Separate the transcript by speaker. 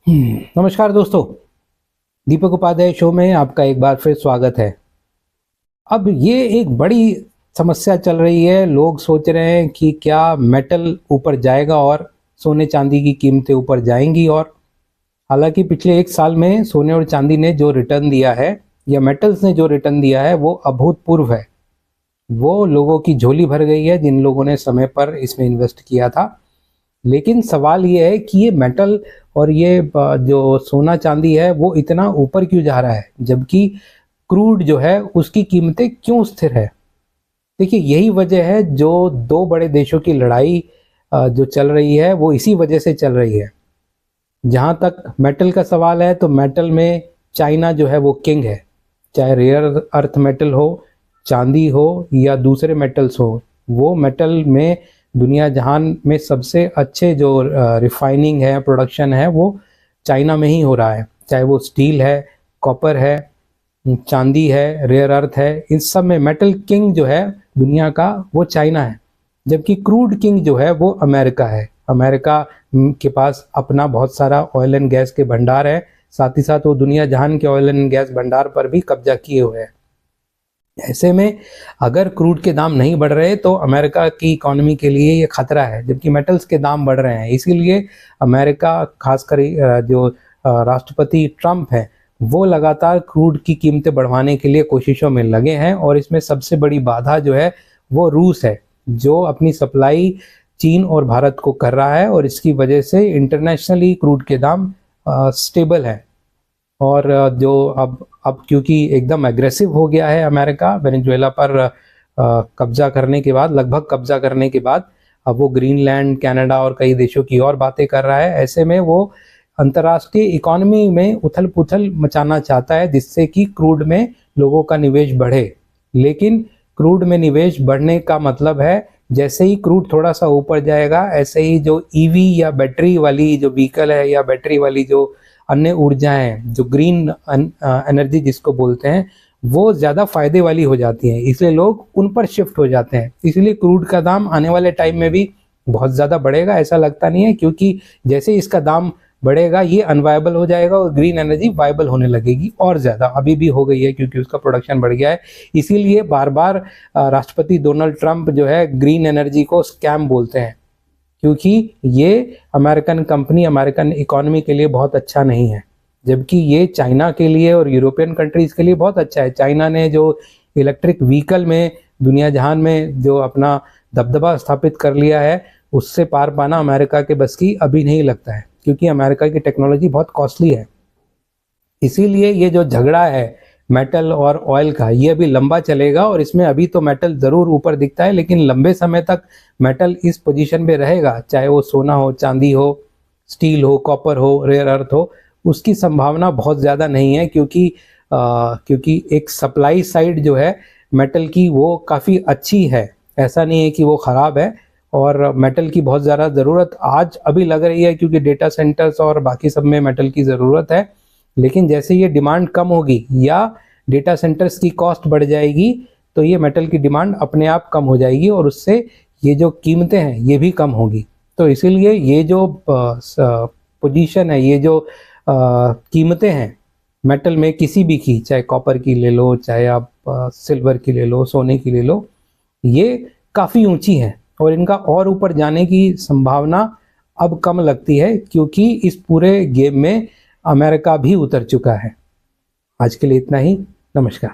Speaker 1: नमस्कार दोस्तों, दीपक उपाध्याय शो में आपका एक बार फिर स्वागत है। अब ये एक बड़ी समस्या चल रही है। लोग सोच रहे हैं कि क्या मेटल ऊपर जाएगा और सोने चांदी की कीमतें ऊपर जाएंगी। और हालांकि पिछले एक साल में सोने और चांदी ने जो रिटर्न दिया है या मेटल्स ने जो रिटर्न दिया है वो अभूतपूर्व है। वो लोगों की झोली भर गई है जिन लोगों ने समय पर इसमें इन्वेस्ट किया था। लेकिन सवाल ये है कि ये मेटल और ये जो सोना चांदी है वो इतना ऊपर क्यों जा रहा है, जबकि क्रूड जो है उसकी कीमतें क्यों स्थिर है। देखिए, यही वजह है जो दो बड़े देशों की लड़ाई जो चल रही है वो इसी वजह से चल रही है। जहां तक मेटल का सवाल है तो मेटल में चाइना जो है वो किंग है। चाहे रेयर अर्थ मेटल हो, चांदी हो या दूसरे मेटल्स हो, वो मेटल में दुनिया जहान में सबसे अच्छे जो रिफाइनिंग है, प्रोडक्शन है, वो चाइना में ही हो रहा है। चाहे वो स्टील है, कॉपर है, चांदी है, रेयर अर्थ है, इन सब में मेटल किंग जो है दुनिया का वो चाइना है। जबकि क्रूड किंग जो है वो अमेरिका है। अमेरिका के पास अपना बहुत सारा ऑयल एंड गैस के भंडार है, साथ ही साथ वो दुनिया जहान के ऑयल एंड गैस भंडार पर भी कब्जा किए हुए हैं। ऐसे में अगर क्रूड के दाम नहीं बढ़ रहे तो अमेरिका की इकोनॉमी के लिए ये खतरा है, जबकि मेटल्स के दाम बढ़ रहे हैं। इसीलिए अमेरिका, खासकर जो राष्ट्रपति ट्रंप है, वो लगातार क्रूड की कीमतें बढ़वाने के लिए कोशिशों में लगे हैं। और इसमें सबसे बड़ी बाधा जो है वो रूस है, जो अपनी सप्लाई चीन और भारत को कर रहा है, और इसकी वजह से इंटरनेशनली क्रूड के दाम स्टेबल है। और जो अब क्योंकि एकदम एग्रेसिव हो गया है अमेरिका वेनेजुएला पर कब्जा करने के बाद, लगभग कब्जा करने के बाद, अब वो ग्रीनलैंड, कनाडा और कई देशों की और बातें कर रहा है। ऐसे में वो अंतर्राष्ट्रीय इकोनॉमी में उथल पुथल मचाना चाहता है, जिससे कि क्रूड में लोगों का निवेश बढ़े। लेकिन क्रूड में निवेश बढ़ने का मतलब है जैसे ही क्रूड थोड़ा सा ऊपर जाएगा, ऐसे ही जो ईवी या बैटरी वाली जो व्हीकल है या बैटरी वाली जो अन्य ऊर्जाएं, जो ग्रीन एनर्जी जिसको बोलते हैं, वो ज़्यादा फायदे वाली हो जाती हैं। इसलिए लोग उन पर शिफ्ट हो जाते हैं। इसलिए क्रूड का दाम आने वाले टाइम में भी बहुत ज़्यादा बढ़ेगा, ऐसा लगता नहीं है, क्योंकि जैसे इसका दाम बढ़ेगा ये अनवायबल हो जाएगा और ग्रीन एनर्जी वायबल होने लगेगी। और ज़्यादा अभी भी हो गई है क्योंकि उसका प्रोडक्शन बढ़ गया है। इसीलिए बार बार राष्ट्रपति डोनाल्ड ट्रंप जो है ग्रीन एनर्जी को स्कैम बोलते हैं, क्योंकि ये अमेरिकन कंपनी, अमेरिकन इकोनॉमी के लिए बहुत अच्छा नहीं है। जबकि ये चाइना के लिए और यूरोपियन कंट्रीज़ के लिए बहुत अच्छा है। चाइना ने जो इलेक्ट्रिक व्हीकल में दुनिया जहान में जो अपना दबदबा स्थापित कर लिया है, उससे पार पाना अमेरिका के बस की अभी नहीं लगता है, क्योंकि अमेरिका की टेक्नोलॉजी बहुत कॉस्टली है। इसीलिए ये जो झगड़ा है मेटल और ऑयल का, ये अभी लंबा चलेगा। और इसमें अभी तो मेटल ज़रूर ऊपर दिखता है, लेकिन लंबे समय तक मेटल इस पोजीशन पे रहेगा, चाहे वो सोना हो, चांदी हो, स्टील हो, कॉपर हो, रेयर अर्थ हो, उसकी संभावना बहुत ज़्यादा नहीं है। क्योंकि एक सप्लाई साइड जो है मेटल की वो काफ़ी अच्छी है, ऐसा नहीं है कि वो ख़राब है। और मेटल की बहुत ज़्यादा ज़रूरत आज अभी लग रही है, क्योंकि डेटा सेंटर्स और बाकी सब में मेटल की ज़रूरत है। लेकिन जैसे ये डिमांड कम होगी या डेटा सेंटर्स की कॉस्ट बढ़ जाएगी, तो ये मेटल की डिमांड अपने आप कम हो जाएगी और उससे ये जो कीमतें हैं ये भी कम होगी। तो इसीलिए ये जो पोजीशन है, ये जो कीमतें हैं मेटल में किसी भी की, चाहे कॉपर की ले लो, चाहे आप सिल्वर की ले लो, सोने की ले लो, ये काफ़ी ऊंची हैं। और इनका और ऊपर जाने की संभावना अब कम लगती है, क्योंकि इस पूरे गेम में अमेरिका भी उतर चुका है। आज के लिए इतना ही। नमस्कार।